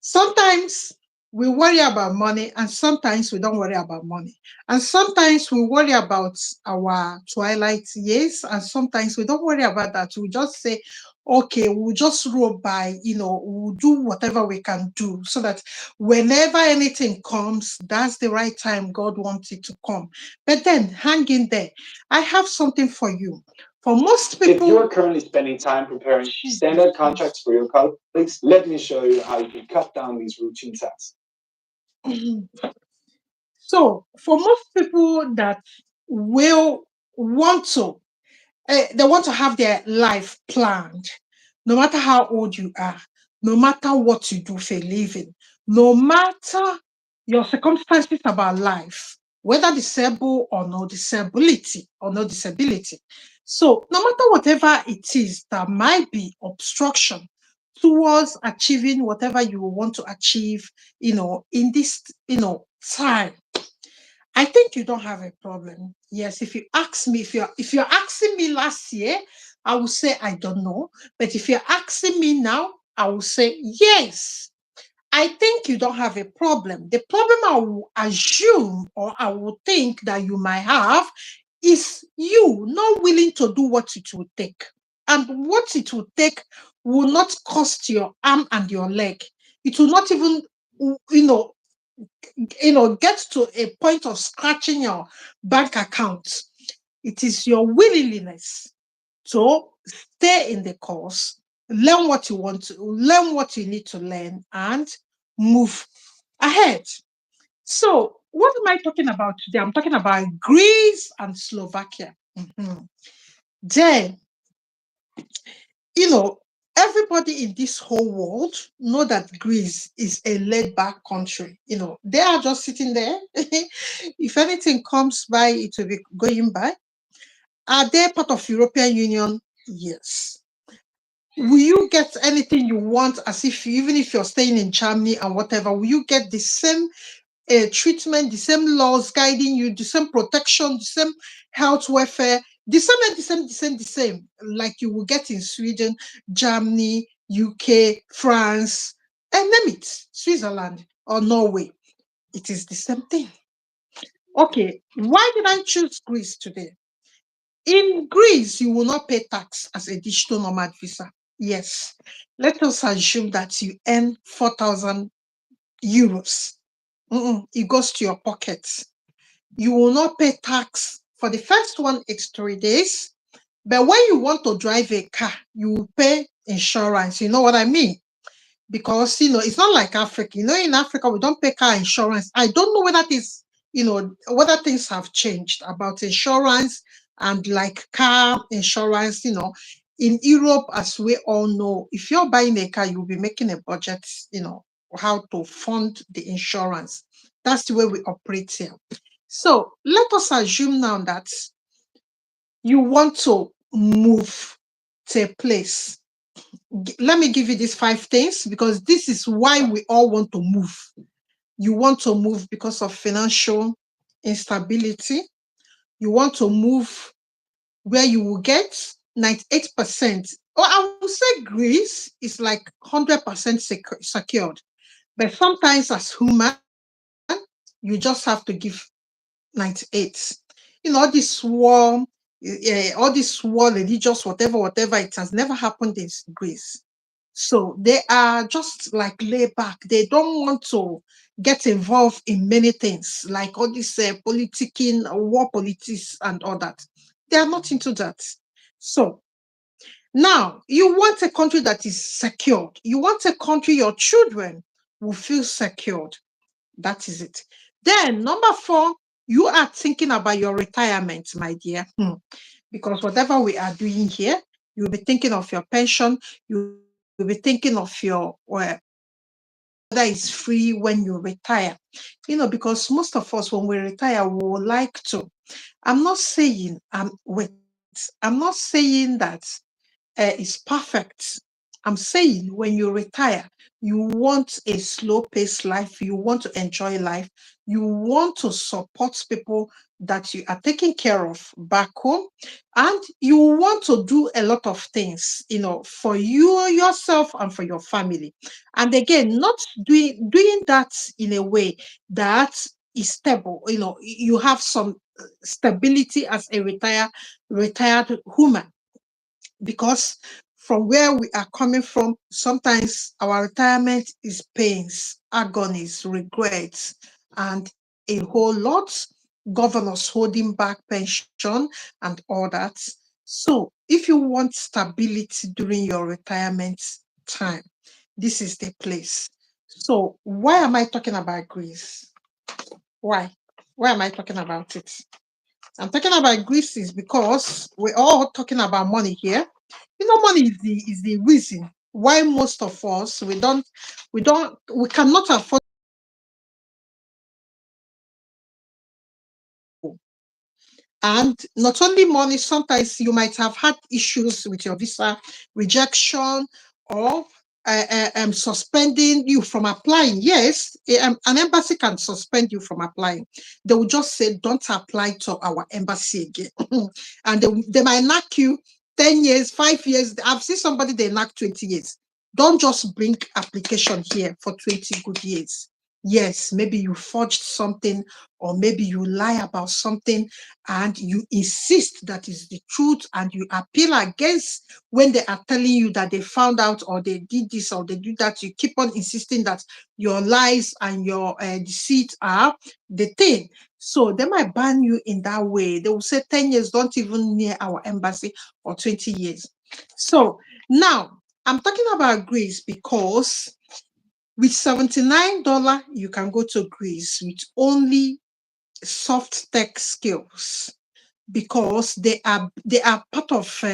Sometimes we worry about money, and sometimes we don't worry about money. And sometimes we worry about our twilight years, and sometimes we don't worry about that. We just say, okay, we'll just roll by, we'll do whatever we can do so that whenever anything comes, that's the right time God wants it to come. But then hang in there. I have something for you. For most If you people, are currently spending time preparing standard contracts for your colleagues, let me show you how you can cut down these routine tasks. so for most people that will want to, they want to have their life planned, no matter how old you are, no matter what you do for a living, no matter your circumstances about life, whether disabled or no disability or no disability. So no matter whatever it is that might be obstruction towards achieving whatever you want to achieve, in this, time, I think you don't have a problem. Yes, if you ask me, if you're asking me last year, I will say I don't know. But if you're asking me now, I will say yes. I think you don't have a problem. The problem I will assume or I will think that you might have is you not willing to do what it will take. And what it will take will not cost your arm and your leg. It will not even, you know, get to a point of scratching your bank account. It is your willingness to stay in the course, learn what you want to learn, what you need to learn, and move ahead. So, what am I talking about today? I'm talking about Greece and Slovakia. Mhm. Then, you know, everybody in this whole world know that Greece is a laid-back country. They are just sitting there. If anything comes by, it will be going by. Are they part of European Union? Yes. Will you get anything you want, as if even if you're staying in Germany and whatever, will you get the same treatment, the same laws guiding you, the same protection, the same health welfare, the same, like you will get in Sweden, Germany, UK, France, and name it, Switzerland or Norway? It is the same thing. Okay, why did I choose Greece today? In Greece, you will not pay tax as a digital nomad visa. Yes, let us assume that you earn 4,000 euros. It goes to your pockets. You will not pay tax for the first 183 days. But when you want to drive a car, you will pay insurance. You know what I mean? Because it's not like Africa. In Africa, we don't pay car insurance. I don't know whether this, whether things have changed about insurance and like car insurance. In Europe, as we all know, if you're buying a car, you'll be making a budget, how to fund the insurance. That's the way we operate here. So let us assume now that you want to move to a place. Let me give you these 5 things, because this is why we all want to move. You want to move because of financial instability. You want to move where you will get 98%. Or I would say Greece is like 100% secured. But sometimes as human, you just have to give 98. All this war, religious, whatever, it has never happened in Greece. So they are just like laid back. They don't want to get involved in many things, like all this politicking, war politics, and all that. They are not into that. So now you want a country that is secured. You want a country your children will feel secured. That is it. Then, number 4, you are thinking about your retirement, my dear. Because whatever we are doing here, you'll be thinking of your pension, you'll be thinking of your whether it's free when you retire. Because most of us, when we retire, we would like to. I'm not saying, I'm not saying that it's perfect. I'm saying when you retire, you want a slow paced life, you want to enjoy life, you want to support people that you are taking care of back home, and you want to do a lot of things, for you yourself and for your family. And again, not doing that in a way that is stable. You have some stability as a retired woman, because from where we are coming from, sometimes our retirement is pains, agonies, regrets, and a whole lot. Governors holding back pension and all that. So, if you want stability during your retirement time, this is the place. So, why am I talking about Greece? Why? Why am I talking about it? I'm talking about Greece is because we're all talking about money here. Money is the reason why most of us we cannot afford. And not only money, sometimes you might have had issues with your visa, rejection, or suspending you from applying. Yes, an embassy can suspend you from applying. They will just say, don't apply to our embassy again. And they might knock you 10 years, 5 years. I've seen somebody they knock 20 years. Don't just bring application here for 20 good years. Yes, maybe you forged something, or maybe you lie about something, and you insist that is the truth, and you appeal against when they are telling you that they found out, or they did this, or they did that. You keep on insisting that your lies and your deceit are the thing. So they might ban you in that way. They will say 10 years, don't even near our embassy, or 20 years. So now I'm talking about Greece because with $79, you can go to Greece with only soft tech skills, because they are part of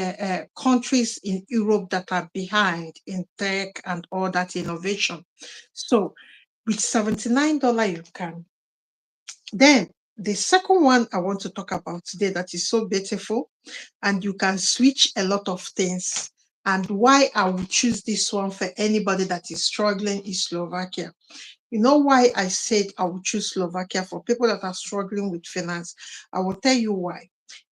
countries in Europe that are behind in tech and all that innovation. So with $79 you can. Then the second one I want to talk about today that is so beautiful, and you can switch a lot of things, and why I would choose this one for anybody that is struggling, is Slovakia. You know why I said I would choose Slovakia for people that are struggling with finance? I will tell you why.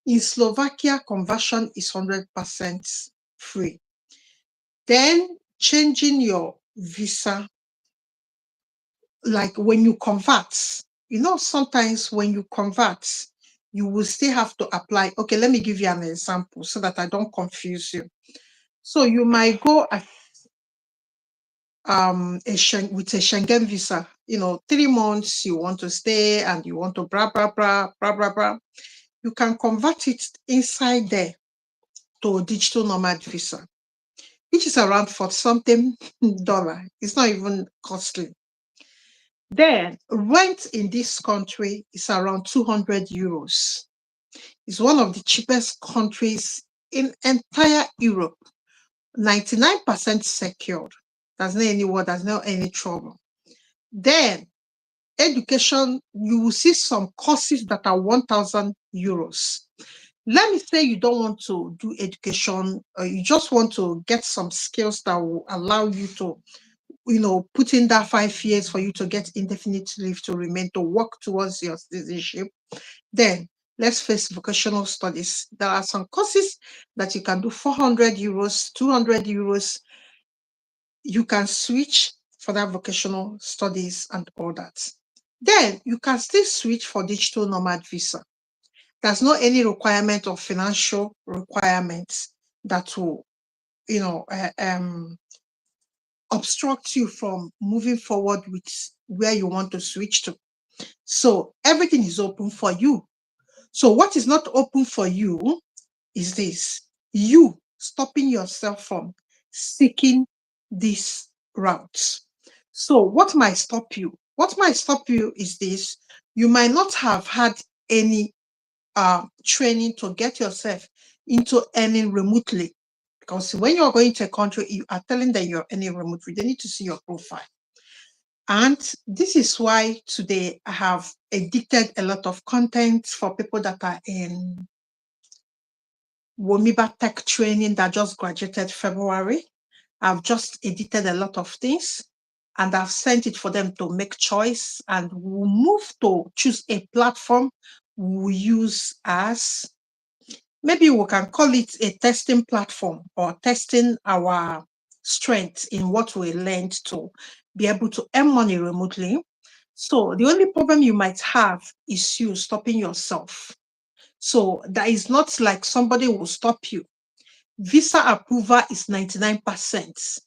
In Slovakia, conversion is 100% free. Then changing your visa, like when you convert, sometimes when you convert, you will still have to apply. Okay, let me give you an example so that I don't confuse you. So you might go at with a Schengen visa, 3 months you want to stay and you want to blah blah blah blah blah blah. You can convert it inside there to a digital nomad visa, which is around for something dollar. It's not even costly. Then rent in this country is around 200 euros. It's one of the cheapest countries in entire Europe. 99% secured. There's no any war, there's no any trouble. Then education, you will see some courses that are 1,000 euros. Let me say you don't want to do education, you just want to get some skills that will allow you to, put in that 5 years for you to get indefinite leave to remain, to work towards your citizenship. Then let's face vocational studies. There are some courses that you can do 400 euros, 200 euros. You can switch for that vocational studies and all that. Then you can still switch for digital nomad visa. There's not any requirement of financial requirements that will, obstruct you from moving forward with where you want to switch to. So everything is open for you. So what is not open for you is this: you stopping yourself from seeking these routes. So what might stop you? What might stop you is this: you might not have had any training to get yourself into earning remotely. Because when you're going to a country, you are telling them you're earning remotely. They need to see your profile. And this is why today I have edited a lot of content for people that are in Womiba Tech training that just graduated February. I've just edited a lot of things and I've sent it for them to make choice, and we'll move to choose a platform we use as, maybe we can call it a testing platform, or testing our strength in what we learned to be able to earn money remotely. So the only problem you might have is you stopping yourself. So that is not like somebody will stop you. Visa approval is 99%.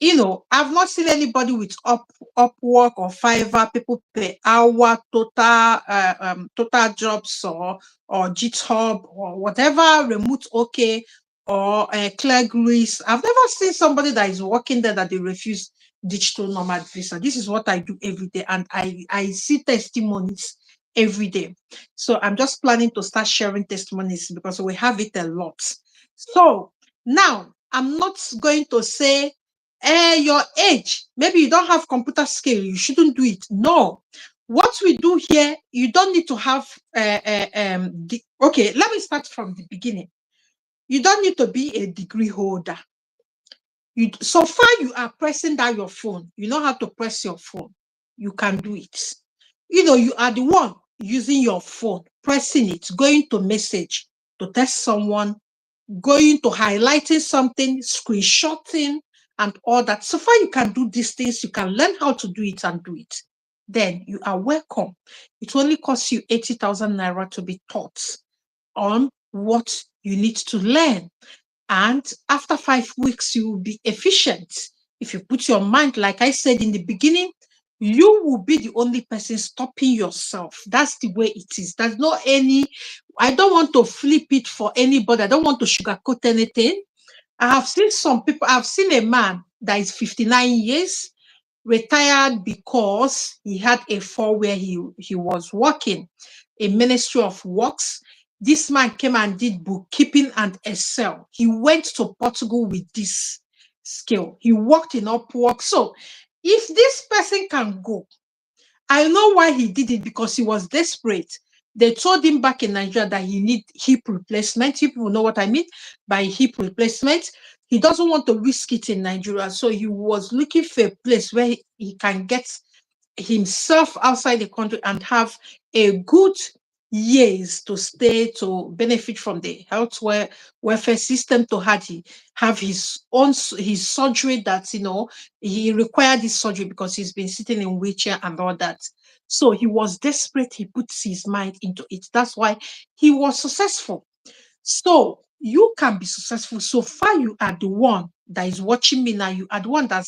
I've not seen anybody with Upwork or Fiverr, people per hour, total jobs, or GitHub, or whatever, remote okay, or Cleargrease. I've never seen somebody that is working there that they refuse digital nomad visa. This is what I do every day, and I see testimonies every day. So I'm just planning to start sharing testimonies because we have it a lot. So now I'm not going to say, your age, maybe you don't have computer skill, you shouldn't do it. No. What we do here, you don't need to have, okay, let me start from the beginning. You don't need to be a degree holder. So far, you are pressing down your phone. You know how to press your phone. You can do it. You are the one using your phone, pressing it, going to message, to text someone, going to highlighting something, screenshotting, and all that. So far, you can do these things. You can learn how to do it and do it. Then you are welcome. It only costs you 80,000 naira to be taught on what you need to learn. And after 5 weeks, you will be efficient. If you put your mind, like I said in the beginning, you will be the only person stopping yourself. That's the way it is. There's not any, I don't want to flip it for anybody. I don't want to sugarcoat anything. I have seen some people, I've seen a man that is 59 years, retired because he had a fall where he was working in Ministry of Works. This man came and did bookkeeping and Excel. He went to Portugal with this skill. He worked in Upwork. So if this person can go, I know why he did it, because he was desperate. They told him back in Nigeria that he need hip replacement. You people know what I mean by hip replacement. He doesn't want to risk it in Nigeria. So he was looking for a place where he can get himself outside the country and have a good years to stay, to benefit from the welfare system, to have his own his surgery that he required this surgery because he's been sitting in wheelchair and all that. So he was desperate. He puts his mind into it. That's why he was successful. So you can be successful. So far, you are the one that is watching me now. You are the one that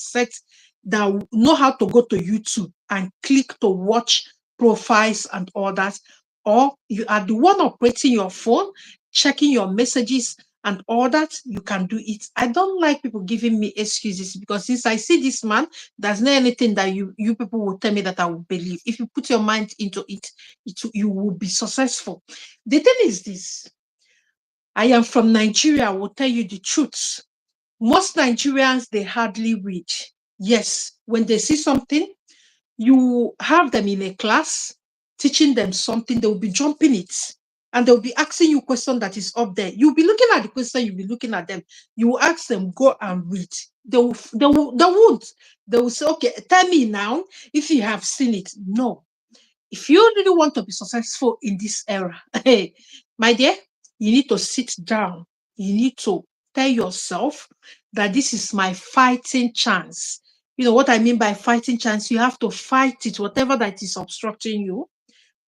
know how to go to YouTube and click to watch profiles and all that. Or you are the one operating your phone, checking your messages and all that. You can do it. I don't like people giving me excuses, because since I see this man, there's not anything that you people will tell me that I will believe. If you put your mind into it, you will be successful. The thing is this. I am from Nigeria. I will tell you the truth. Most Nigerians, they hardly read. Yes, when they see something, you have them in a class, teaching them something, they will be jumping it. And they'll be asking you question that is up there. You'll be looking at the question, you'll be looking at them. You will ask them, go and read. They won't. They will say, okay, tell me now if you have seen it. No. If you really want to be successful in this era, hey, my dear, you need to sit down. You need to tell yourself that this is my fighting chance. You know what I mean by fighting chance? You have to fight it, whatever that is obstructing you.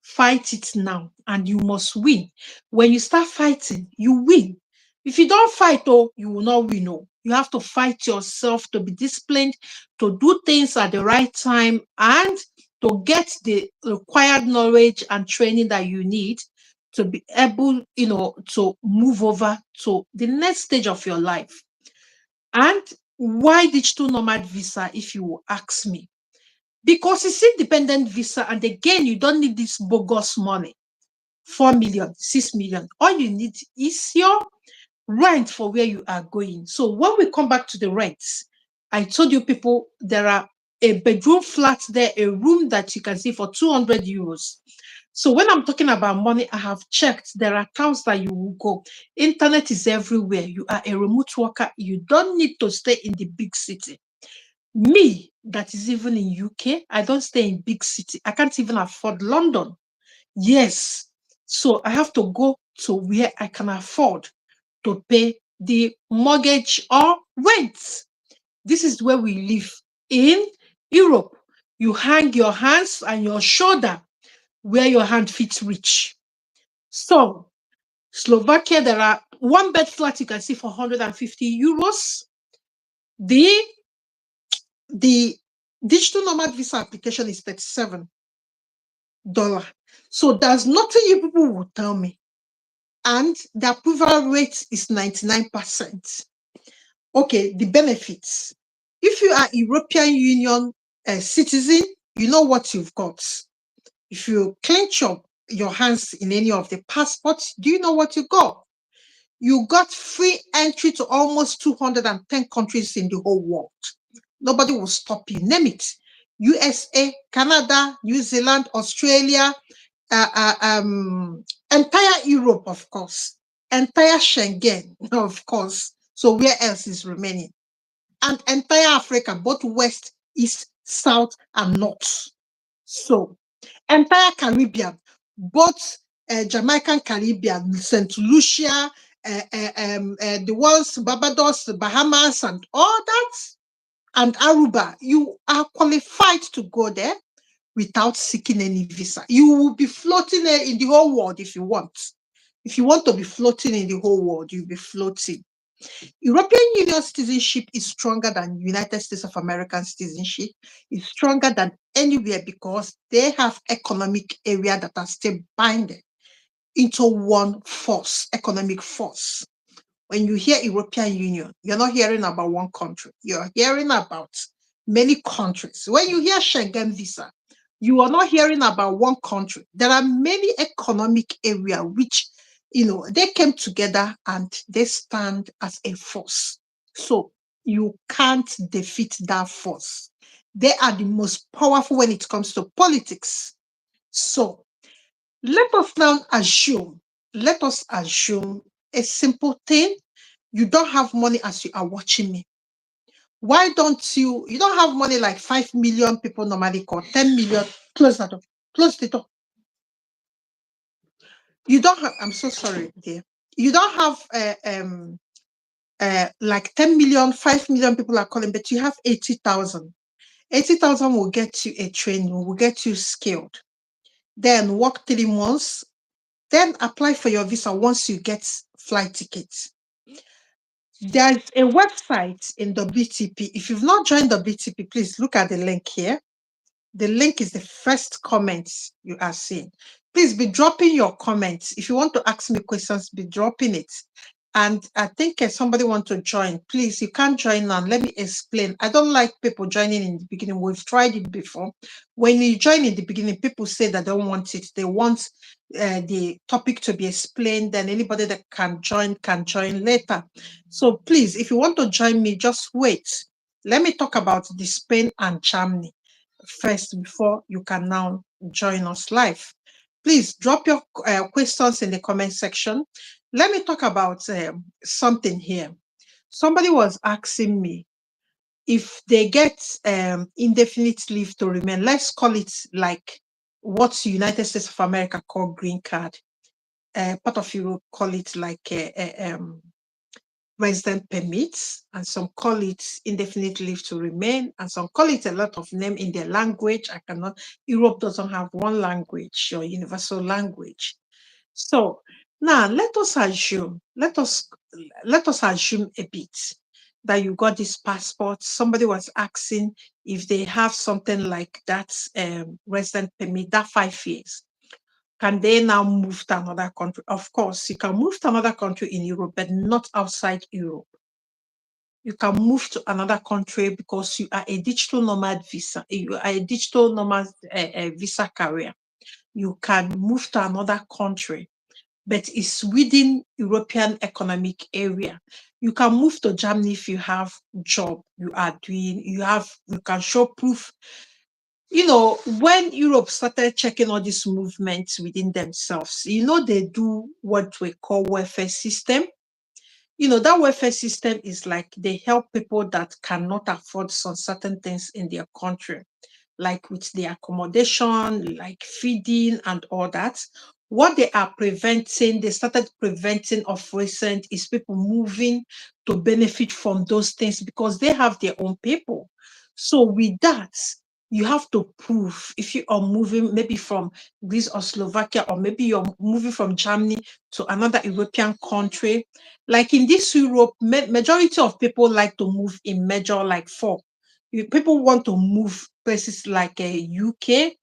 Fight it now, and you must win. When you start fighting, you win. If you don't fight, you will not win. You have to fight yourself to be disciplined, to do things at the right time, and to get the required knowledge and training that you need to be able, to move over to the next stage of your life. And why digital nomad visa, if you will ask me? Because it's independent visa, and again, you don't need this bogus money. 4 million, 6 million. All you need is your rent for where you are going. So when we come back to the rents, I told you people there are a bedroom flat there, a room that you can see for 200 euros. So when I'm talking about money, I have checked. There are towns that you will go. Internet is everywhere. You are a remote worker. You don't need to stay in the big city. Me, that is even in UK, I don't stay in big city. I can't even afford London. Yes. So I have to go to where I can afford to pay the mortgage or rent. This is where we live in Europe. You hang your hands and your shoulder where your hand fits reach. So Slovakia, there are one bed flat you can see for 150 euros. The digital nomad visa application is $37. So there's nothing you people will tell me. And the approval rate is 99%. Okay, the benefits. If you are European Union citizen, you know what you've got. If you clench your hands in any of the passports, do you know what you got? You got free entry to almost 210 countries in the whole world. Nobody will stop you. Name it. USA, Canada, New Zealand, Australia, entire Europe, of course, entire Schengen, of course. So where else is remaining? And entire Africa, both west, east, south, and north. So entire Caribbean, both Jamaican Caribbean, St. Lucia, the ones, Barbados, the Bahamas, and all that, and Aruba, you are qualified to go there without seeking any visa. You will be floating in the whole world if you want. If you want to be floating in the whole world, you'll be floating. European Union citizenship is stronger than United States of American citizenship. It's stronger than anywhere because they have economic area that are still binding into one force, economic force. When you hear European Union, you're not hearing about one country. You're hearing about many countries. When you hear Schengen visa, you are not hearing about one country. There are many economic areas which, they came together and they stand as a force. So you can't defeat that force. They are the most powerful when it comes to politics. So let us now let us assume a simple thing. You don't have money as you are watching me. Why don't you don't have money like 5 million people normally call, 10 million, close that door, close the door. You don't have, I'm so sorry, dear. You don't have like 10 million, 5 million people are calling, but you have 80,000. 80,000 will get you a training, will get you skilled. Then work 3 months, then apply for your visa once you get flight tickets. There's a website in WTP. If you've not joined WTP, please look at the link here. The link is the first comment you are seeing. Please be dropping your comments. If you want to ask me questions, be dropping it. And I think somebody want to join. Please, you can't join now. Let me explain. I don't like people joining in the beginning. We've tried it before. When you join in the beginning, people say they don't want it. They want the topic to be explained. Then anybody that can join later. So please, if you want to join me, just wait. Let me talk about the Spain and Germany first before you can now join us live. Please drop your questions in the comment section. Let me talk about something here. Somebody was asking me if they get indefinite leave to remain. Let's call it like what the United States of America call green card. Part of Europe call it like resident permits, and some call it indefinite leave to remain, and some call it a lot of name in their language. Europe doesn't have one language or universal language. So now let us assume a bit that you got this passport. Somebody was asking if they have something like that resident permit, that 5 years. Can they now move to another country? Of course, you can move to another country in Europe, but not outside Europe. You can move to another country because you are a digital nomad visa. You are a digital nomad visa carrier. You can move to another country, but it's within European Economic Area. You can move to Germany if you have job you are doing. You can show proof. when Europe started checking all these movements within themselves, they do what we call welfare system. That welfare system is like they help people that cannot afford some certain things in their country, like with the accommodation, like feeding and all that. What they started preventing of recent is people moving to benefit from those things because they have their own people. So with that, you have to prove if you are moving maybe from Greece or Slovakia, or maybe you're moving from Germany to another European country. Like in this Europe, majority of people like to move in major like four. People want to move places like UK.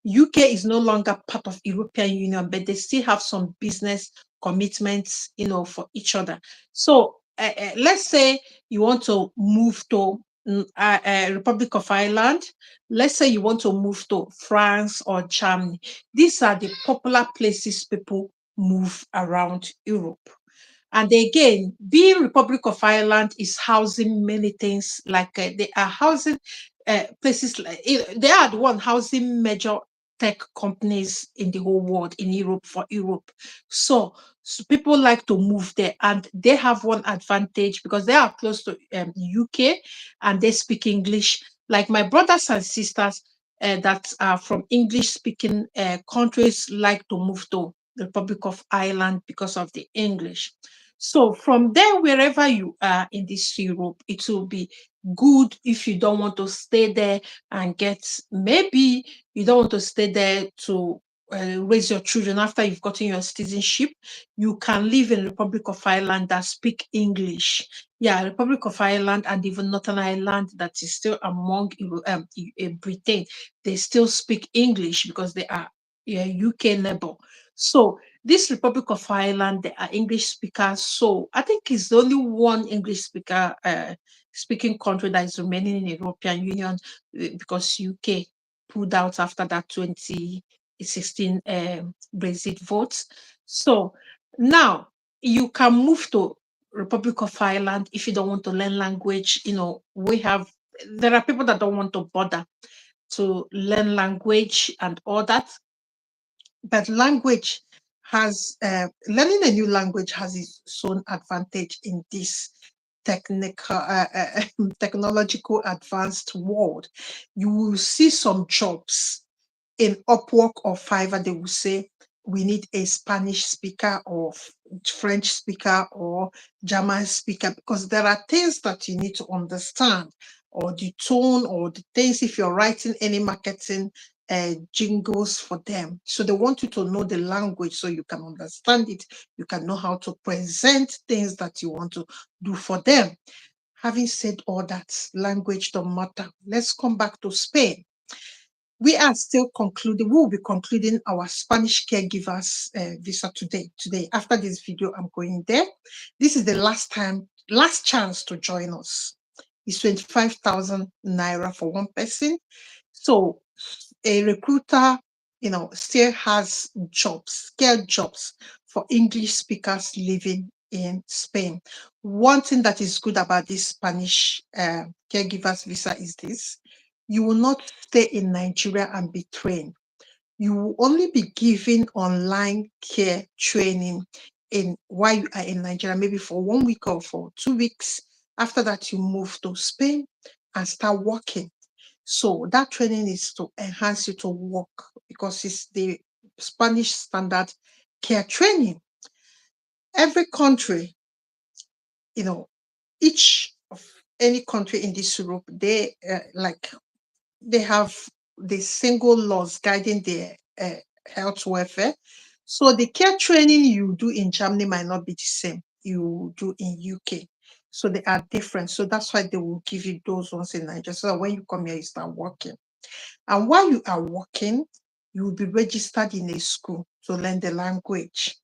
UK is no longer part of European Union, but they still have some business commitments, for each other. So let's say you want to move to Republic of Ireland. Let's say you want to move to France or Germany. These are the popular places people move around Europe. And again, being Republic of Ireland is housing many things. Like they are housing places. They are the one housing major tech companies in the whole world, in Europe, for Europe. So people like to move there, and they have one advantage because they are close to UK and they speak English. Like my brothers and sisters that are from English speaking countries like to move to the Republic of Ireland because of the English. So from there, wherever you are in this Europe, it will be good if you don't want to stay there and maybe you don't want to stay there to raise your children after you've gotten your citizenship. You can live in Republic of Ireland that speak English. Yeah, Republic of Ireland and even Northern Ireland that is still among Britain. They still speak English because they are UK neighbor. So this Republic of Ireland, they are English speakers. So I think it's the only one English speaking country that is remaining in the European Union because UK pulled out after that 2016 Brexit votes. So now you can move to Republic of Ireland if you don't want to learn language. There are people that don't want to bother to learn language and all that, but learning a new language has its own advantage in this technological advanced world. You will see some jobs in Upwork or Fiverr. They will say we need a Spanish speaker or French speaker or German speaker, because there are things that you need to understand, or the tone, or the things if you're writing any marketing jingles for them. So they want you to know the language so you can understand it. You can know how to present things that you want to do for them. Having said all that, language don't matter. Let's come back to Spain. We are still concluding. We will be concluding our Spanish caregivers visa today. Today, after this video, I'm going there. This is the last chance to join us. It's 25,000 naira for one person. So a recruiter, still has scale jobs for English speakers living in Spain. One thing that is good about this Spanish caregivers visa is this: you will not stay in Nigeria and be trained. You will only be given online care training while you are in Nigeria, maybe for 1 week or for 2 weeks. After that, you move to Spain and start working. So that training is to enhance you to work because it's the Spanish standard care training. Every country, each of any country in this Europe, they have the single laws guiding their health welfare. So the care training you do in Germany might not be the same you do in UK. So they are different. So that's why they will give you those ones in Nigeria. So that when you come here, you start working. And while you are working, you will be registered in a school to learn the language.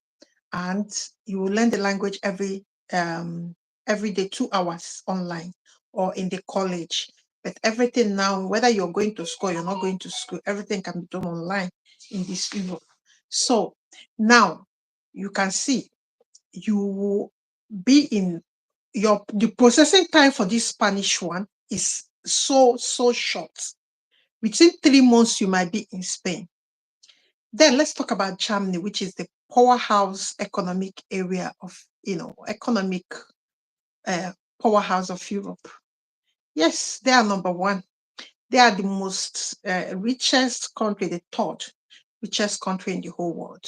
And you will learn the language every day, 2 hours online or in the college. But everything now, whether you're going to school, you're not going to school, everything can be done online in this Europe. So now you can see you will be in the processing time for this Spanish one is so short. Within 3 months, you might be in Spain. Then let's talk about Germany, which is the powerhouse economic area of, economic uh, powerhouse of Europe. Yes, they are number one. They are the most richest country, the third richest country in the whole world.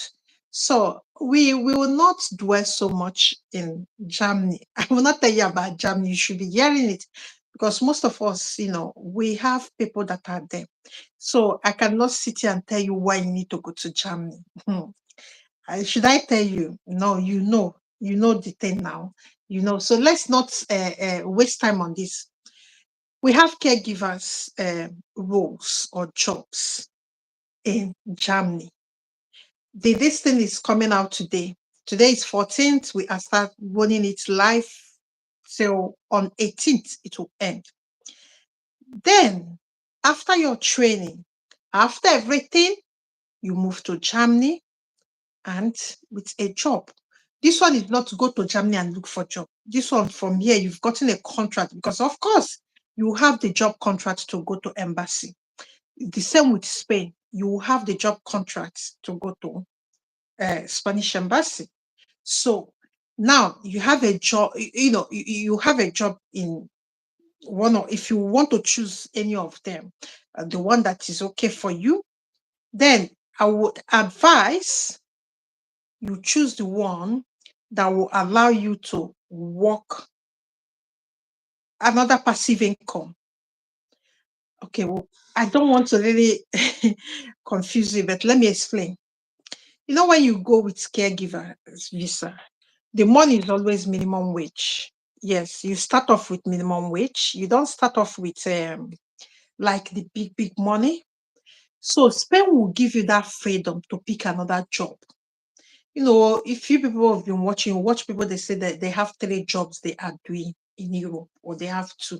So we will not dwell so much in Germany. I will not tell you about Germany. You should be hearing it because most of us, we have people that are there. So I cannot sit here and tell you why you need to go to Germany. Should I tell you? No, you know the thing now. So let's not waste time on this. We have caregivers roles or jobs in Germany. This thing is coming out today. Today is 14th. We are start running it live till on 18th it will end. Then after your training, after everything, you move to Germany and with a job. This one is not to go to Germany and look for a job. This one from here, you've gotten a contract because of course you have the job contract to go to embassy. The same with Spain. You have the job contracts to go to Spanish embassy. So now you have a job, you have a job in one, or if you want to choose any of them, the one that is okay for you, then I would advise you choose the one that will allow you to work another passive income. Okay, well, I don't want to really confuse you, but let me explain. When you go with caregiver visa, the money is always minimum wage. Yes, you start off with minimum wage. You don't start off with like the big money. So Spain will give you that freedom to pick another job. If you people have been watch people, they say that they have 3 jobs they are doing in Europe, or they have 2.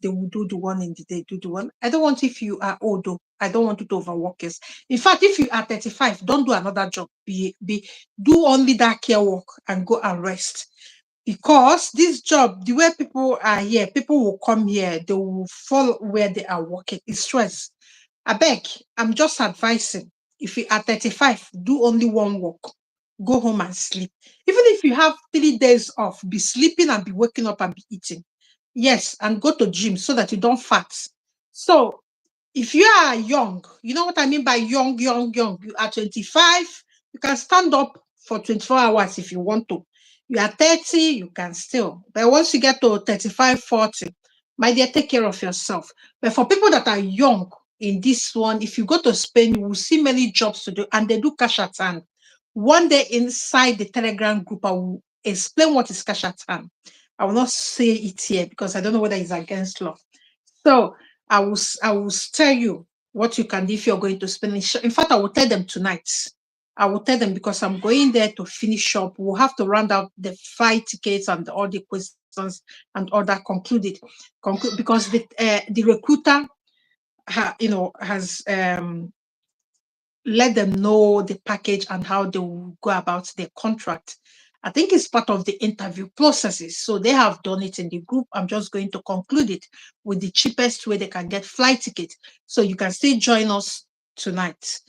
They will do the one in the day, do the one. I don't want, if you are old, I don't want you to overwork us. In fact, if you are 35, don't do another job. Do only that care work and go and rest. Because this job, the way people are here, people will come here, they will fall where they are working. It's stress. I beg, I'm just advising. If you are 35, do only one work. Go home and sleep. Even if you have 3 days off, be sleeping and be waking up and be eating. Yes, and go to gym so that you don't fat. So if you are young, you know what I mean by young. You are 25, you can stand up for 24 hours if you want to. You are 30, you can still. But once you get to 35, 40, my dear, take care of yourself. But for people that are young in this one, if you go to Spain, you will see many jobs to do, and they do cash at hand. One day inside the Telegram group, I will explain what is cash at hand. I will not say it here because I don't know whether it's against law. So I will tell you what you can do if you're going to Spain. In fact, I will tell them tonight. I will tell them because I'm going there to finish up. We'll have to round out the flight tickets and all the questions and all that conclude because the recruiter has let them know the package and how they will go about their contract. I think it's part of the interview processes. So they have done it in the group. I'm just going to conclude it with the cheapest way they can get flight ticket. So you can still join us tonight.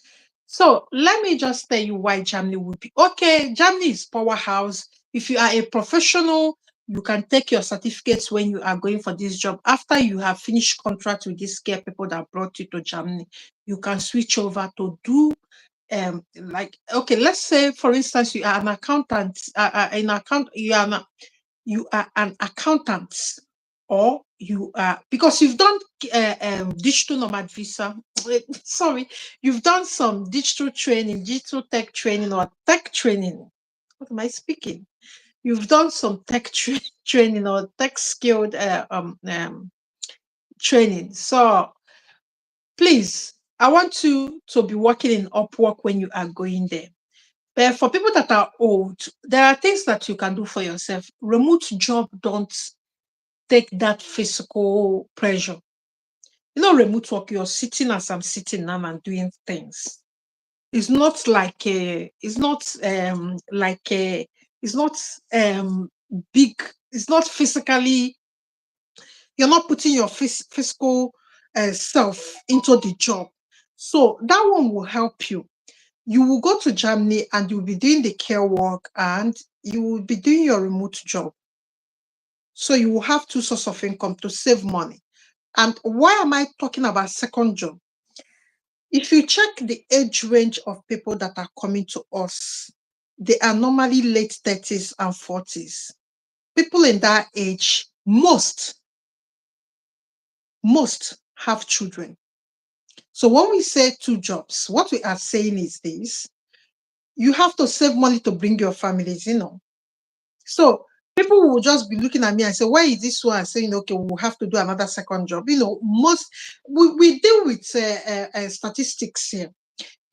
So let me just tell you why Germany would be okay. Germany is powerhouse. If you are a professional, you can take your certificates when you are going for this job. After you have finished contract with these care people that brought you to Germany, you can switch over to do okay, let's say for instance you are an accountant, you are an accountant, or you are, because you've done digital nomad visa. Sorry, you've done some digital training, digital tech training, or tech training. What am I speaking? You've done some tech training or tech skilled training. So please, I want you to be working in Upwork when you are going there. But for people that are old, there are things that you can do for yourself. Remote job don't take that physical pressure. Remote work, you're sitting as I'm sitting now and doing things. It's not like it's not big, it's not physically, you're not putting your physical self into the job. So that one will help you. You will go to Germany and you'll be doing the care work and you will be doing your remote job. So you will have two sources of income to save money. And why am I talking about second job? If you check the age range of people that are coming to us, they are normally late 30s and 40s. People in that age, most have children. So when we say two jobs, what we are saying is this: you have to save money to bring your families, So people will just be looking at me and say, why is this one saying, okay, we'll have to do another second job? We deal with statistics here.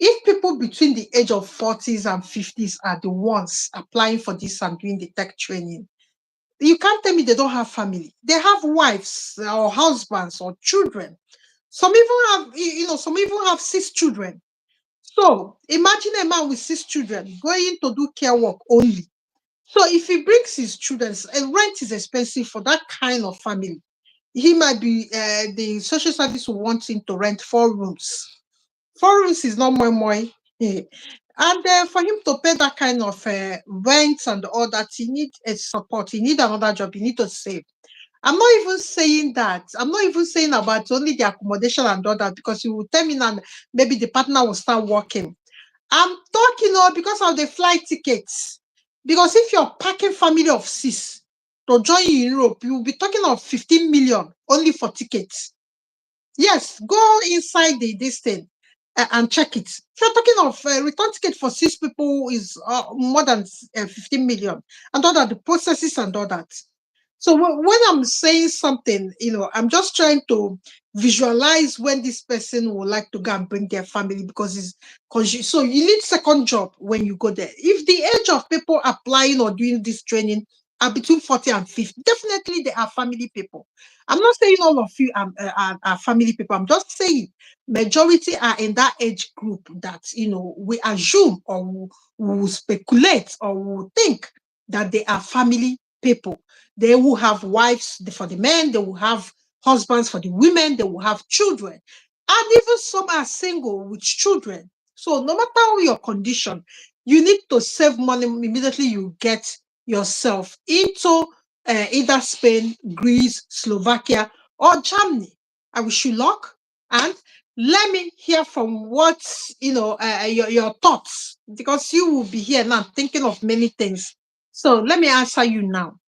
If people between the age of 40s and 50s are the ones applying for this and doing the tech training, you can't tell me they don't have family. They have wives or husbands or children. Some even have 6 children. So imagine a man with 6 children going to do care work only. So if he brings his children, rent is expensive for that kind of family. He might be the social service will want him to rent 4 rooms. 4 rooms is not more. And for him to pay that kind of rent and all that, he need a support. He need another job. He need to save. I'm not even saying that. I'm not even saying about only the accommodation and all that, because you will tell me now maybe the partner will start working. I'm talking because of the flight tickets. Because if you're packing family of 6 to join you in Europe, you'll be talking of 15 million only for tickets. Yes, go inside this thing and check it. If you're talking of return ticket for 6 people is more than 15 million, and all that, the processes and all that. So when I'm saying something, I'm just trying to visualize when this person would like to go and bring their family, because so you need second job when you go there. If the age of people applying or doing this training are between 40 and 50, definitely they are family people. I'm not saying all of you are family people. I'm just saying majority are in that age group that we assume or we speculate or we think that they are family people. They will have wives for the men, they will have husbands for the women, they will have children. And even some are single with children. So no matter your condition, you need to save money immediately you get yourself into either Spain, Greece, Slovakia, or Germany. I wish you luck. And let me hear from what, your thoughts, because you will be here now thinking of many things. So let me answer you now.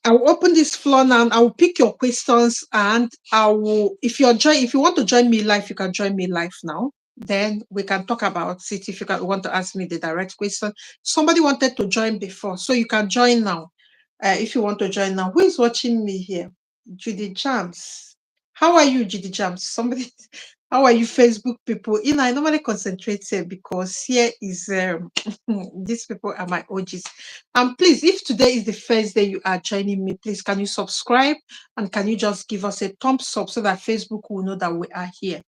I will open this floor now. I will pick your questions, and I will, if you want to join me live, you can join me live now. Then we can talk about it. If you want to ask me the direct question, somebody wanted to join before, so you can join now. If you want to join now, who is watching me here? Judy Jams. How are you, Judy Jams? Somebody. How are you, Facebook people? I normally concentrate here because here is these people are my OGs. And please, if today is the first day you are joining me, please can you subscribe and can you just give us a thumbs up so that Facebook will know that we are here.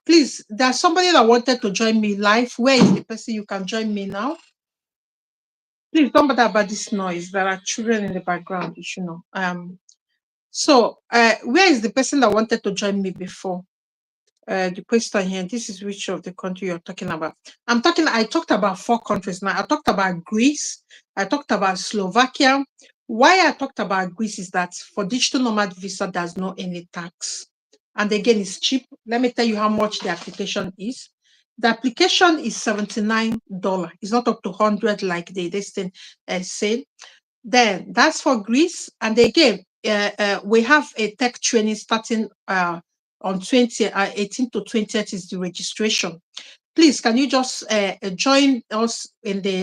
Please, there's somebody that wanted to join me live. Where is the person? You can join me now. Please don't bother about this noise. There are children in the background, you should know. So where is the person that wanted to join me before? The question here, this is which of the country you're talking about. I talked about 4 countries now. I talked about Greece. I talked about Slovakia. Why I talked about Greece is that for digital nomad visa, there's no any tax. And again, it's cheap. Let me tell you how much the application is. The application is $79. It's not up to 100 like this thing say. Then that's for Greece. And again, we have a tech training starting on 18 to 20th is the registration. Please, can you just join us in the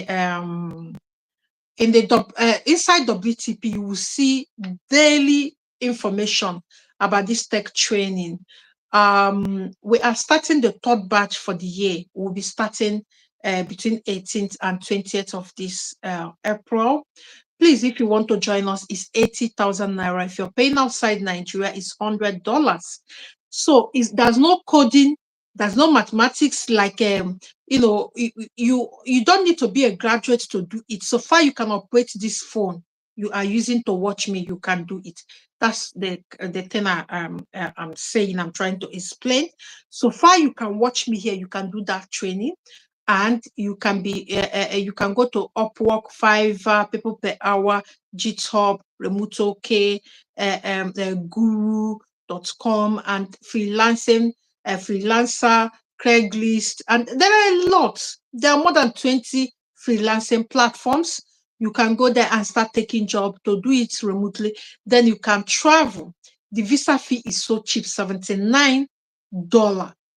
inside WTP? You will see daily information about this tech training. We are starting the 3rd batch for the year. We'll be starting between 18th and 20th of this April. Please, if you want to join us, it's 80,000 naira. If you're paying outside Nigeria, it's $100. So there's no coding, there's no mathematics. Like you don't need to be a graduate to do it. So far, you can operate this phone. you are using to watch me, you can do it. That's the thing I'm saying, I'm trying to explain. So far, you can watch me here, you can do that training, and you can you can go to Upwork, Fiverr, people per hour, GitHub, Remote Guru.com, and freelancing, freelancer, Craigslist, and there are a lot. There are more than 20 freelancing platforms. You can go there and start taking job to do it remotely. Then you can travel. The visa fee is so cheap, $79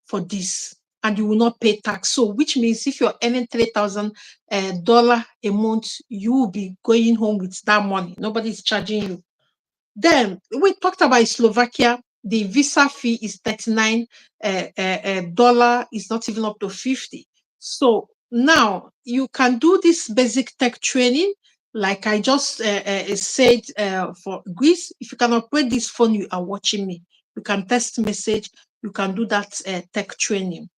for this, and you will not pay tax. So, which means if you're earning $3,000 a month, you will be going home with that money. Nobody is charging you. Then we talked about Slovakia. The visa fee is $39 dollar. It's not even up to 50. So now you can do this basic tech training, like I just said for Greece. If you can operate this phone, you are watching me. You can text message. You can do that tech training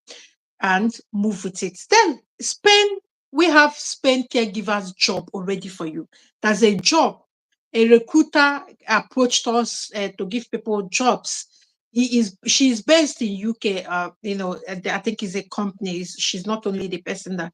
and move with it. Then Spain, we have Spain caregivers job already for you. That's a job. A recruiter approached us to give people jobs. She's based in UK. I think is a company. She's not only the person that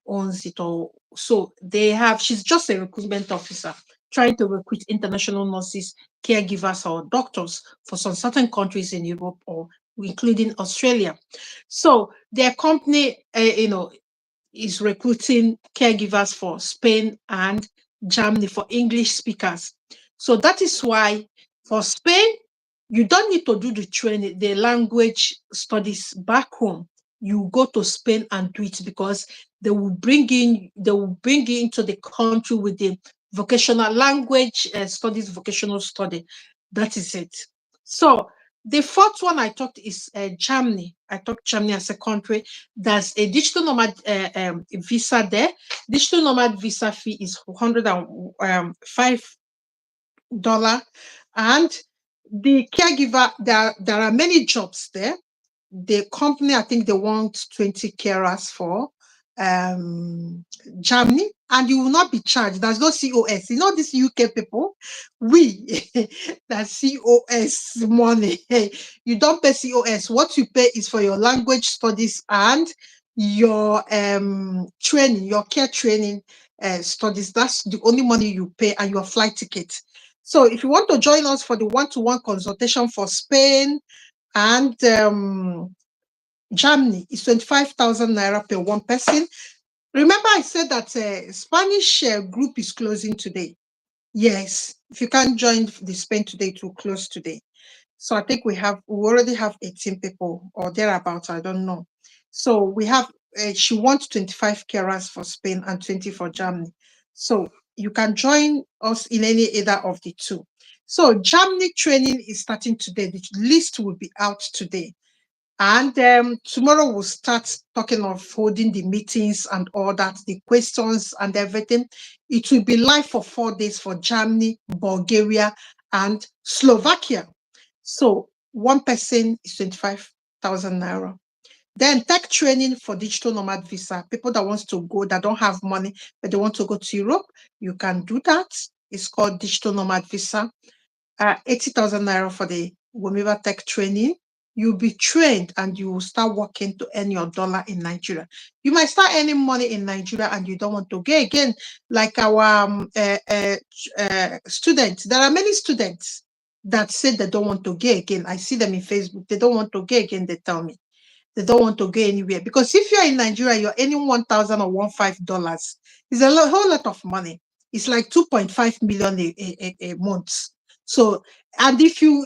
owns it all. So they have. She's just a recruitment officer trying to recruit international nurses, caregivers, or doctors for some certain countries in Europe or including Australia. So their company, is recruiting caregivers for Spain and Germany for English speakers. So that is why for Spain, you don't need to do the training, the language studies back home. You go to Spain and do it because they will bring you into the country with the vocational language studies, vocational study. That is it. So the fourth one I talked is Germany. I talked Germany as a country. There's a digital nomad visa there. Digital nomad visa fee is $105, and the caregiver, there are many jobs there. The company, I think they want 20 carers for Germany, and you will not be charged. There's no COS. You know, these UK people, we that COS money. You don't pay COS. What you pay is for your language studies and your training, your care training studies. That's the only money you pay, and your flight ticket. So if you want to join us for the one-to-one consultation for Spain and Germany, it's 25,000 naira per one person. Remember, I said that Spanish group is closing today. Yes, if you can't join the Spain today, it will close today. So I think we already have 18 people or thereabouts. I don't know. So we have. She wants 25 carers for Spain and 20 for Germany. So you can join us in any either of the two. So Germany training is starting today. The list will be out today. And tomorrow we'll start talking of holding the meetings and all that, the questions and everything. It will be live for 4 days for Germany, Bulgaria, and Slovakia. So one person is 25,000 naira. Then tech training for digital nomad visa. People that wants to go, that don't have money, but they want to go to Europe, you can do that. It's called digital nomad visa. 80,000 naira for the Womiba tech training. You'll be trained and you will start working to earn your dollar in Nigeria. You might start earning money in Nigeria and you don't want to go again, like our students. There are many students that say they don't want to go again. I see them in Facebook. They don't want to go again, they tell me. They don't want to go anywhere. Because if you're in Nigeria, you're earning 1,000 or $15. It's a whole lot of money. It's like 2.5 million a month. So, and if you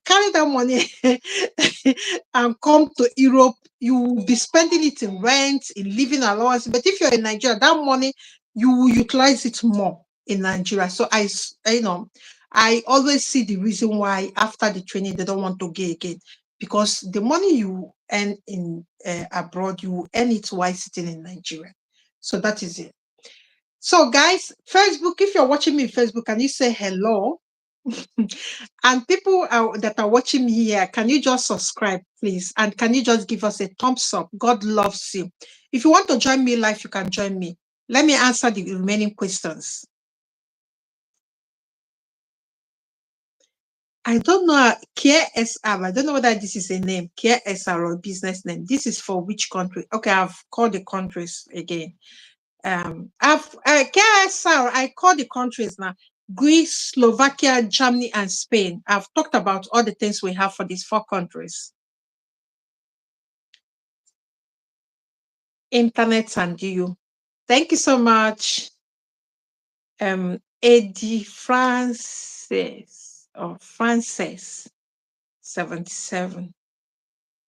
carry that money and come to Europe, you will be spending it in rent, in living allowance. But if you're in Nigeria, that money you will utilize it more in Nigeria. So I always see the reason why after the training they don't want to go again, because the money you earn in abroad, you earn it while sitting in Nigeria. So that is it. So guys, Facebook, if you're watching me on Facebook, can you say hello? And people that are watching me here, can you just subscribe, please? And can you just give us a thumbs up? God loves you. If you want to join me live, you can join me. Let me answer the remaining questions. I don't know. KSR. I don't know whether this is a name. KSR or business name. This is for which country? Okay, I've called the countries again. I've KSR. I call the countries now. Greece, Slovakia, Germany, and Spain. I've talked about all the things we have for these 4 countries. Internet and you. Thank you so much. Eddie Francis or Frances 77.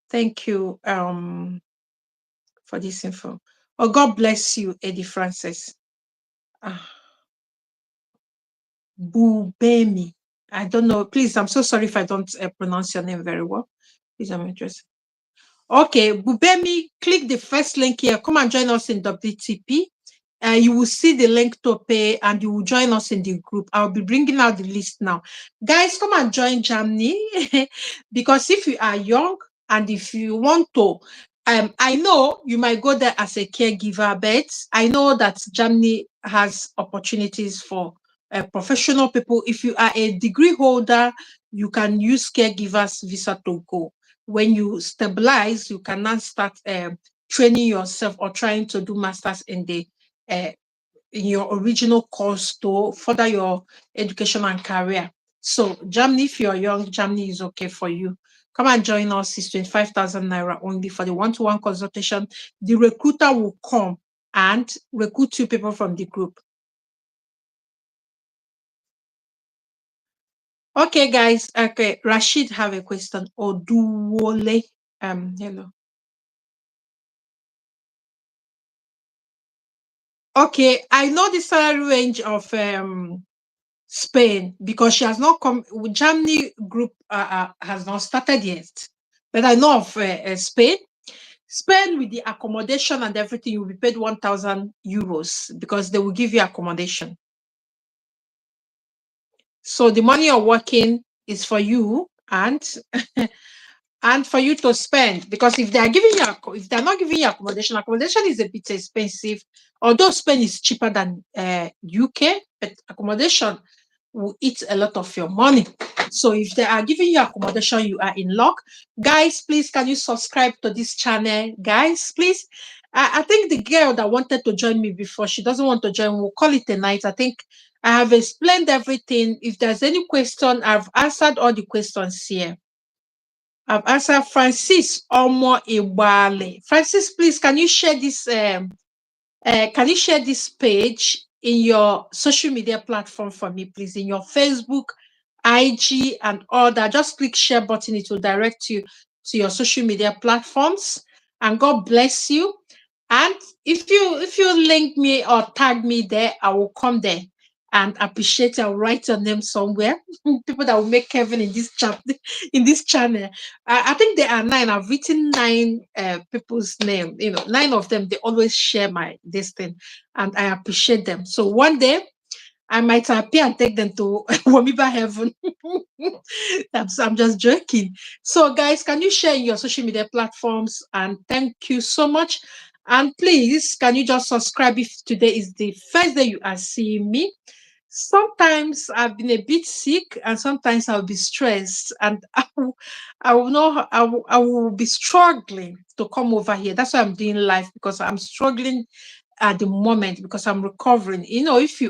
Thank you for this info. Oh, God bless you, Eddie Francis. Bubemi. I don't know. Please, I'm so sorry if I don't pronounce your name very well. Please, I'm interested. Okay, Bubemi, click the first link here. Come and join us in WTP. You will see the link to pay and you will join us in the group. I'll be bringing out the list now. Guys, come and join Germany because if you are young and if you want to, I know you might go there as a caregiver, but I know that Germany has opportunities for professional people. If you are a degree holder, you can use caregivers visa to go. When you stabilize, you can now start training yourself or trying to do masters in the in your original course to further your education and career. So Germany, if you're young, Germany is okay for you. Come and join us. It's 25,000 naira only for the one-to-one consultation. The recruiter will come and recruit 2 people from the group. Okay, guys. Okay, Rashid have a question. Oduwole. Hello. Okay, I know the salary range of Spain because she has not come. Germany group has not started yet, but I know of Spain. Spain with the accommodation and everything, you will be paid 1,000 euros because they will give you accommodation. So the money you're working is for you and and for you to spend, because if they are giving you, if they're not giving you accommodation is a bit expensive. Although Spain is cheaper than UK, but accommodation will eat a lot of your money. So if they are giving you accommodation, you are in luck. Guys, please, can you subscribe to this channel? Guys, please. I think the girl that wanted to join me before, she doesn't want to join. We'll call it a night. I think I have explained everything. If there's any question, I've answered all the questions here. I've answered Francis Omo Iwale. Francis, please, can you share this page in your social media platform for me, please? In your Facebook, IG, and all that. Just click share button. It will direct you to your social media platforms. And God bless you. And if you link me or tag me there, I will come there and appreciate. I'll write your name somewhere. People that will make Kevin in this channel. I think there are 9. I've written 9 people's name. 9 of them. They always share this thing, and I appreciate them. So one day I might appear and take them to Womiba heaven. I'm just joking. So guys, can you share in your social media platforms? And thank you so much. And please, can you just subscribe if today is the first day you are seeing me? Sometimes I've been a bit sick and sometimes I'll be stressed and I will be struggling to come over here. That's why I'm doing live, because I'm struggling at the moment because I'm recovering. If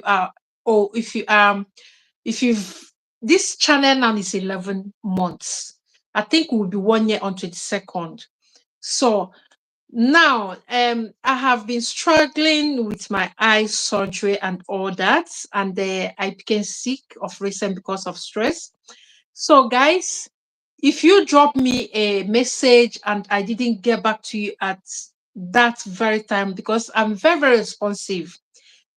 you've this channel now is 11 months. I think it will be 1 year on 22nd. So now, I have been struggling with my eye surgery and all that, and I became sick of recent because of stress. So, guys, if you drop me a message and I didn't get back to you at that very time, because I'm very, very responsive.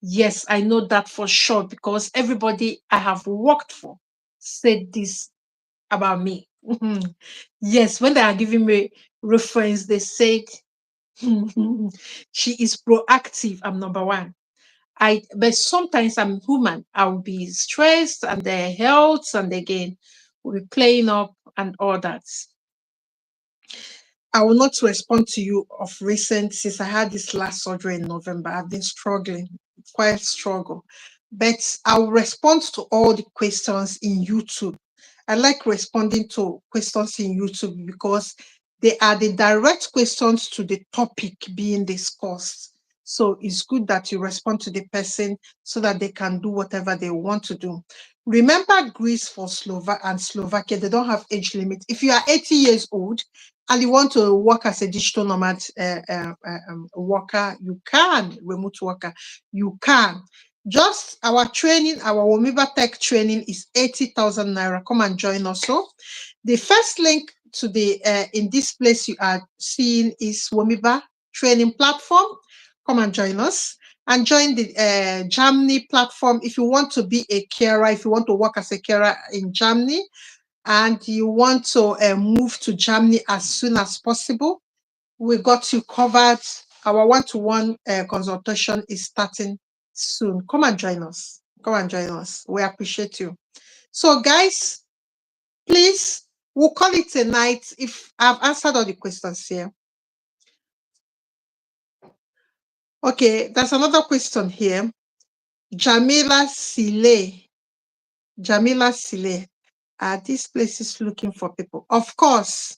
Yes, I know that for sure, because everybody I have worked for said this about me. Yes, when they are giving me reference, they said she is proactive. I'm number 1. But sometimes I'm human. I'll be stressed and the health and again we'll be playing up and all that. I will not respond to you of recent. Since I had this last surgery in November, I've been struggling, quite struggle. But I will respond to all the questions in YouTube. I like responding to questions in YouTube because they are the direct questions to the topic being discussed. So it's good that you respond to the person so that they can do whatever they want to do. Remember, Greece for and Slovakia, they don't have age limit. If you are 80 years old and you want to work as a digital nomad worker, you can. Remote worker, you can. Just our training, our Womiba Tech training is 80,000 naira. Come and join us. So the first link to the in this place you are seeing is Womiba training platform. Come and join us and join the Germany platform if you want to be a carer, if you want to work as a carer in Germany and you want to move to Germany as soon as possible. We got you covered. Our one-to-one consultation is starting soon. Come and join us. Come and join us. We appreciate you. So, guys, please, we'll call it a night. If I've answered all the questions here. Okay, there's another question here. Jamila Sile. Jamila Sile. Are these places looking for people? Of course.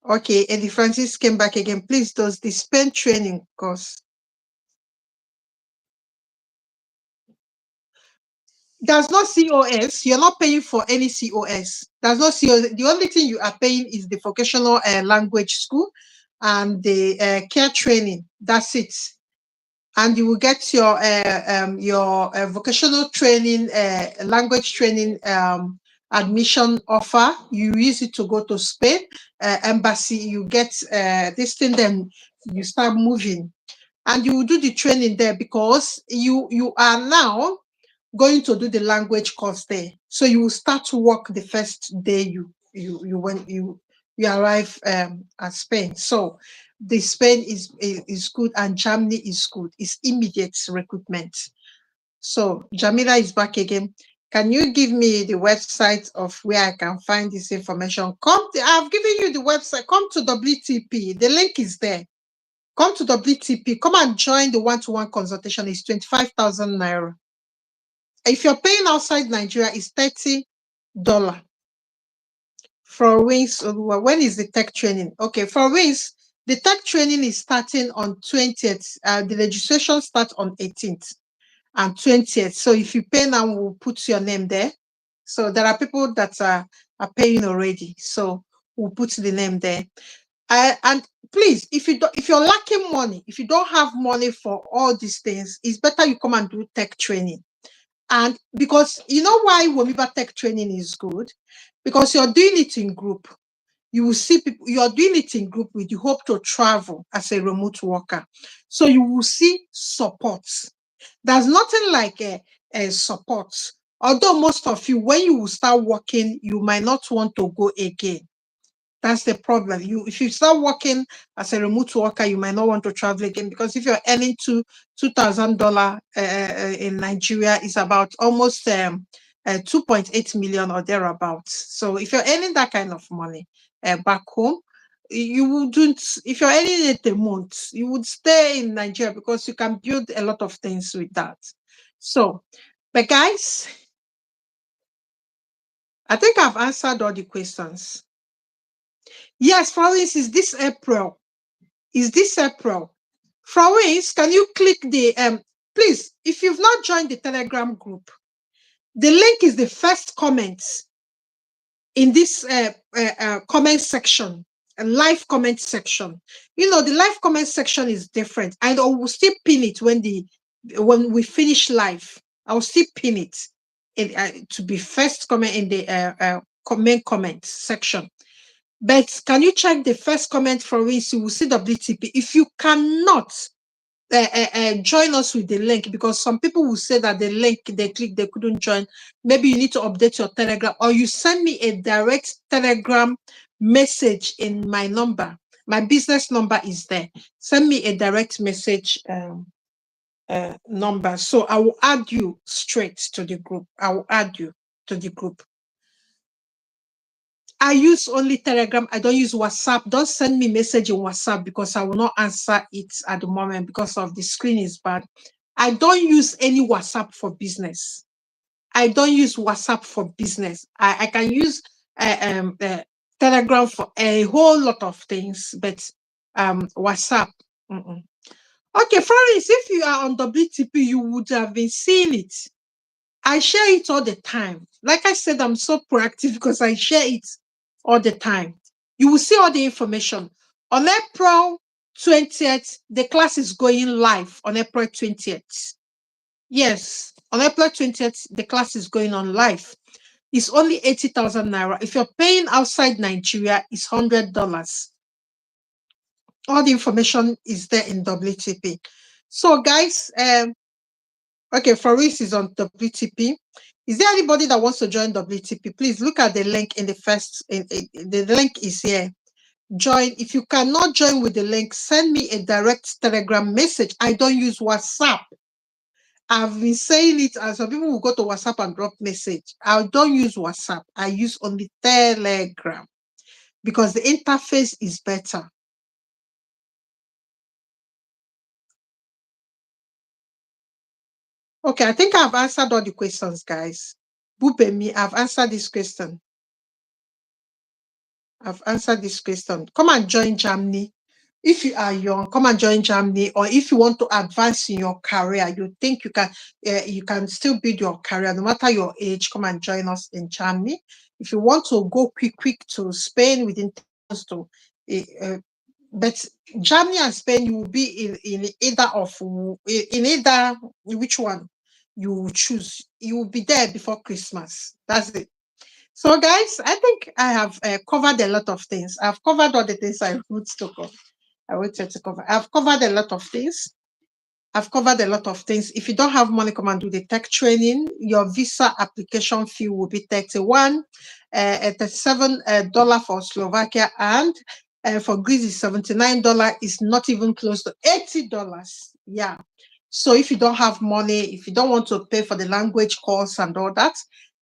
Okay, Eddie Francis came back again. Please, does the Spain training course? There's no COS. You're not paying for any COS. There's no COS. The only thing you are paying is the vocational language school and the care training. That's it. And you will get your vocational training, language training admission offer. You use it to go to Spain embassy. You get this thing, then you start moving, and you will do the training there because you are now going to do the language course there. So you will start to work the first day you arrive at Spain. So the Spain is good and Germany is good. It's immediate recruitment. So Jamila is back again. Can you give me the website of where I can find this information? I've given you the website. Come to WTP. The link is there. Come to WTP. Come and join the one-to-one consultation. It's 25,000 naira. If you're paying outside Nigeria, it's $30. For Wings, when is the tech training? Okay, for Wings, the tech training is starting on 20th. The registration starts on 18th and 20th. So if you pay now, we'll put your name there. So there are people that are paying already. So we'll put the name there. And please, if you're lacking money, if you don't have money for all these things, it's better you come and do tech training. And because you know why Womiba Tech training is good? Because you're doing it in group. You will see people, you're doing it in group with you hope to travel as a remote worker. So you will see support. There's nothing like a support. Although most of you, when you will start working, you might not want to go again. That's the problem. If you start working as a remote worker, you might not want to travel again because if you're earning $2,000 in Nigeria, it's about almost 2.8 million or thereabouts. So if you're earning that kind of money back home, you wouldn't. If you're earning it a month, you would stay in Nigeria because you can build a lot of things with that. So, but guys, I think I've answered all the questions. Yes, Florence, is this April? Is this April? Florence, can you click the please, if you've not joined the Telegram group, the link is the first comment in this comment section, a live comment section. You know, the live comment section is different. And I will still pin it when we finish live. I will still pin it to be first comment in the comment section. But can you check the first comment for us? You will see WTP. If you cannot join us with the link, because some people will say that the link they click, they couldn't join. Maybe you need to update your Telegram, or you send me a direct Telegram message in my number. My business number is there. Send me a direct message number. So I will add you straight to the group. I will add you to the group. I use only Telegram. I don't use WhatsApp. Don't send me message in WhatsApp because I will not answer it at the moment because of the screen is bad. I don't use any WhatsApp for business. I don't use WhatsApp for business. I can use Telegram for a whole lot of things, but WhatsApp. Mm-mm. Okay, Florence, if you are on WTP, you would have been seeing it. I share it all the time. Like I said, I'm so proactive because I share it all the time. You will see all the information. On April 20th, the class is going live on April 20th. Yes, on April 20th, the class is going on live. It's only 80,000 naira. If you're paying outside Nigeria, it's $100. All the information is there in WTP. So, guys, okay, Faris is on WTP. Is there anybody that wants to join WTP? Please look at the link in the first. The link is here. Join. If you cannot join with the link, send me a direct Telegram message. I don't use WhatsApp. I've been saying it, and some people will go to WhatsApp and drop message. I don't use WhatsApp. I use only Telegram because the interface is better. Okay, I think I've answered all the questions, guys. Bupemi, I've answered this question. I've answered this question. Come and join Germany. If you are young, come and join Germany. Or if you want to advance in your career, you think you can still build your career no matter your age. Come and join us in Germany. If you want to go quick to Spain within 10 years to, but Germany and Spain, you will be in either which one you choose. You will be there before Christmas. That's it. So, guys, I think I have covered a lot of things. I've covered all the things I wanted to cover. I've covered a lot of things. If you don't have money, come and do the tech training. Your visa application fee will be $37 for Slovakia, and for Greece is $79. It's not even close to $80. Yeah. So if you don't have money, if you don't want to pay for the language course and all that,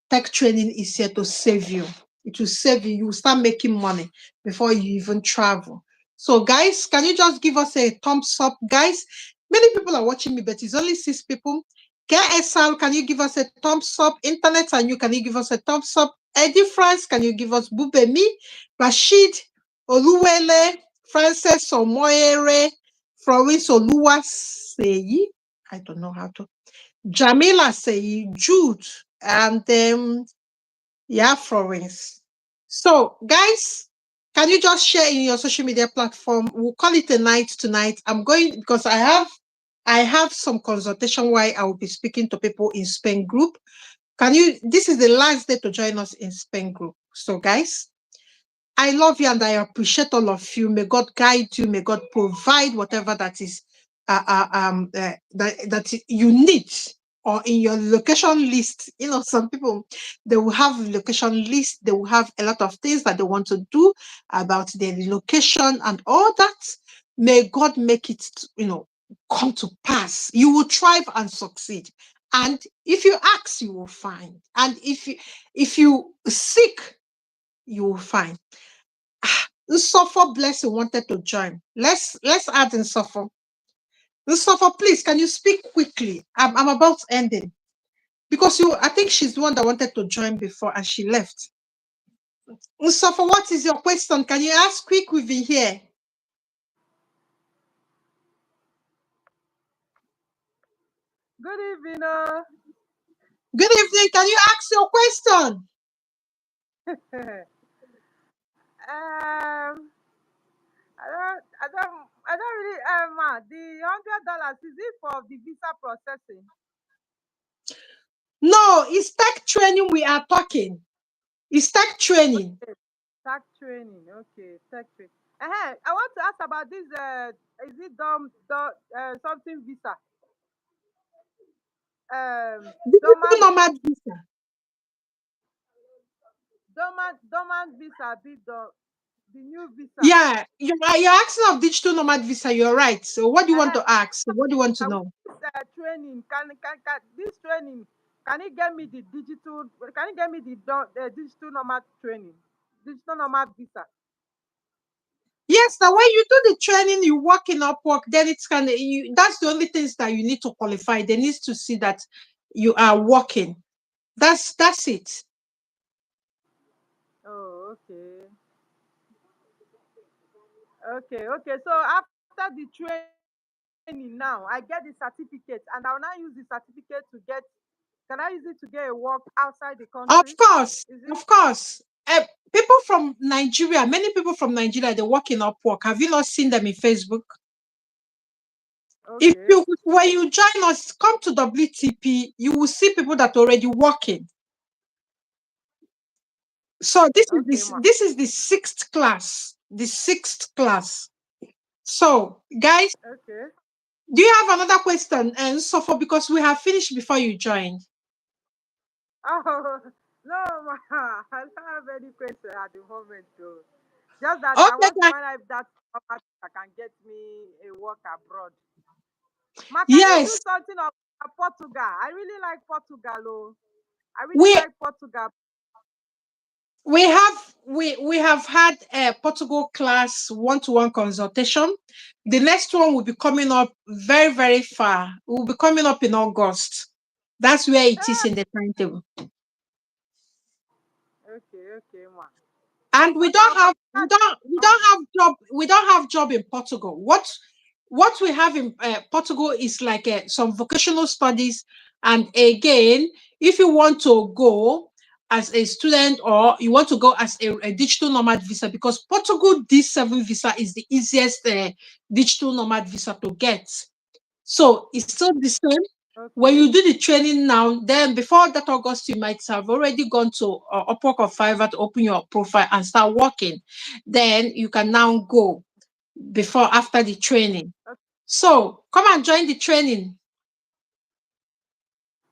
tech training is here to save you. It will save you. You will start making money before you even travel. So, guys, can you just give us a thumbs up, guys? Many people are watching me, but it's only 6 people. KSL, can you give us a thumbs up? Internet and you, can you give us a thumbs up? Eddie France, can you give us Bubemi? Rashid, Oluwele, Frances Omoere, Florence Oluwaseyi, I don't know how to. Jamila Seyi, Jude, and yeah, Florence. So, guys, can you just share in your social media platform? We'll call it a night tonight. I'm going because I have some consultation why I will be speaking to people in Spain group. This is the last day to join us in Spain group. So, guys, I love you and I appreciate all of you. May God guide you. May God provide whatever that is that you need, or in your location list. You know, some people, they will have location list. They will have a lot of things that they want to do about their relocation and all that. May God make it, come to pass. You will thrive and succeed. And if you ask, you will find. And if you seek, you will find. Nsofo Blessing wanted to join. Let's add Nsofo. Nsofo, please, can you speak quickly? I'm about ending. Because I think she's the one that wanted to join before and she left. Nsofo, what is your question? Can you ask quick? We've been here. Good evening. Good evening. Can you ask your question? I don't really. The $100 is it for the visa processing? No, it's tech training we are talking. It's tech training. Okay, tech training. Okay, tech training. I want to ask about this. Is it something visa? Digital Dormant nomad visa. dormant visa. The new visa. Yeah, you're asking of digital nomad visa. You're right. So what do you want Uh, to ask? What do you want to I want know? this training. Can this training? Can it get me the digital? Can it get me the digital nomad training? Digital nomad visa. Yes, now when you do the training, you work in Upwork, then it's that's the only things that you need to qualify. They need to see that you are working. That's it. Oh, okay. Okay. So after the training now, I get the certificate, and I'll now use the certificate to get. Can I use it to get a work outside the country? Of Is it? course, of course. People from Nigeria, many people from Nigeria, they work in Upwork. Have you not seen them in Facebook? If Okay. you when you join us, come to WTP, you will see people that are already working. So Okay, ma. this is the sixth class. The sixth class. So, guys, Okay. do you have another question? And so for because we have finished before you joined. Oh no, ma. I don't have any question at the moment, though. Just that I Okay, want to guys. find out if that can get me a work abroad. Ma, can you do Yes, something of Portugal? I really like Portugal, oh. I really we like Portugal. we have had a Portugal class one-to-one consultation. The next one will be coming up very, very far. It will be coming up in August. That's where it is Eh, in the timetable. okay, ma. And Okay, I'll find out. we don't have job in Portugal. What we have in Portugal is like some vocational studies. And again, if you want to go as a student or you want to go as a digital nomad visa, because Portugal D7 visa is the easiest digital nomad visa to get. So it's still the same. When Okay, you do the training now, then before that August, you might have already gone to Upwork or Fiverr to open your profile and start working. Then you can now go before after the training. So come and join the training.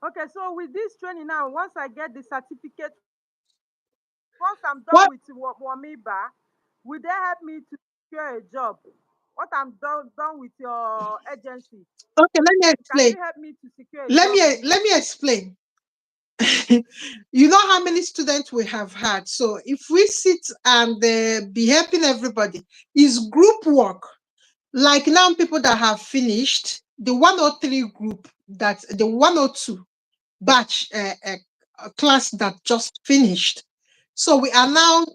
okay. So with this training now, once I get the certificate, once I'm done with What? Womiba, will they help me to secure a job? What I'm done with your agency, Okay, let me can you help explain. me to secure a job in it? Let me explain. You know how many students we have had. So if we sit and be helping everybody, is group work. Like now, people that have finished the 103 group, that the 102 batch class that just finished. So we are now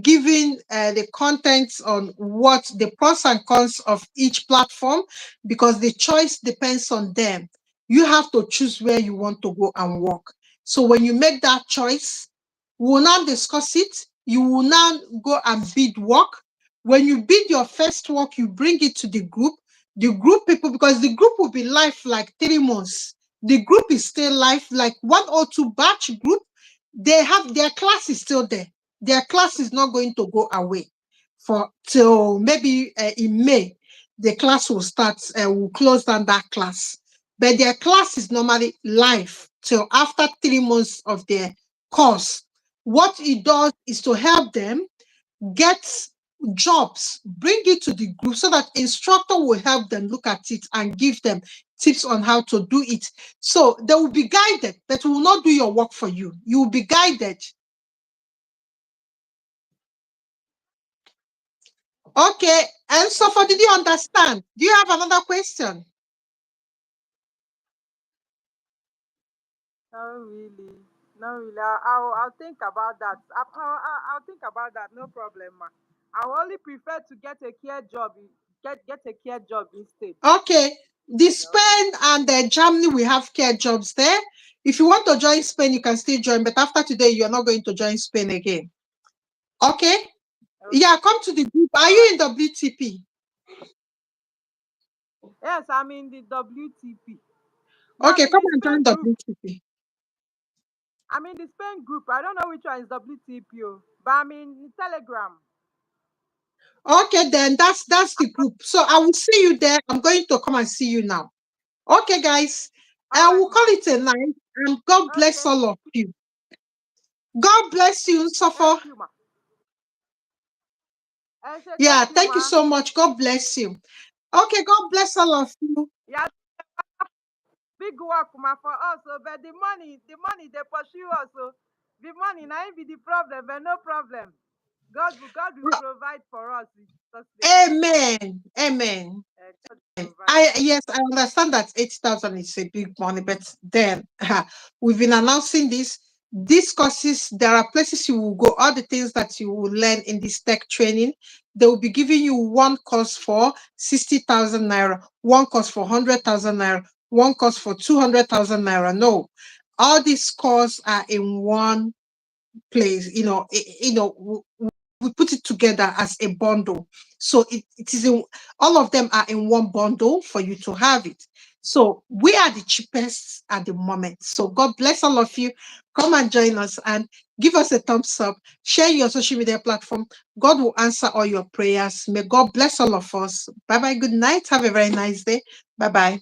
giving the contents on what the pros and cons of each platform, because the choice depends on them. You have to choose where you want to go and work. So when you make that choice, we will now discuss it. You will now go and bid work. When you bid your first work, you bring it to the group people, because the group will be live like 3 months. The group is still live, like 102 batch group. They have their class is still there. Their class is not going to go away for till maybe in May. The class will start. Will close down that class, but their class is normally live till after 3 months of their course. What it does is to help them get jobs, bring it to the group so that instructor will help them look at it and give them tips on how to do it. So they will be guided, but will not do your work for you. You will be guided. Okay. And so for did you understand? Do you have another question? Not really. Not really. I'll think about that. I'll think about that. No problem, ma. I will only prefer to get a care job. Get a care job instead. Okay. The You know. Spain and Germany, we have care jobs there. If you want to join Spain, you can still join, but after today, you're not going to join Spain again. Okay. Yeah, Okay. come to the group. Are All you in right. WTP? Yes, I'm in the WTP. No, I'm Okay, in come the and join Spain group. WTP. I'm in the Spain group. I don't know which one is WTP, but I'm in Telegram. Okay, then that's the group. So I will see you there. I'm going to come and see you now. Okay, guys. All I right, will call ma. it a night, and God bless Okay. all of you. God bless you, Suffer. Thank you, ma. I say Yeah, thank you, thank you ma. so much. God bless you. Okay, God bless all of you. Yeah, big work, ma, for us. So, but the money they pursue us. So, the money now be the problem, but no problem. God will provide for us in Jesus' name. Amen. Amen. God will provide. I yes, I understand that 80,000 is a big money, but then we've been announcing this. These courses, there are places you will go, all the things that you will learn in this tech training, they will be giving you one course for 60,000 naira, one course for 100,000 naira, one course for 200,000 naira. No, all these courses are in one place. We put it together as a bundle. So it is in, all of them are in one bundle for you to have it. So we are the cheapest at the moment. So God bless all of you. Come and join us and give us a thumbs up. Share your social media platform. God will answer all your prayers. May God bless all of us. Bye bye. Good night. Have a very nice day. Bye bye.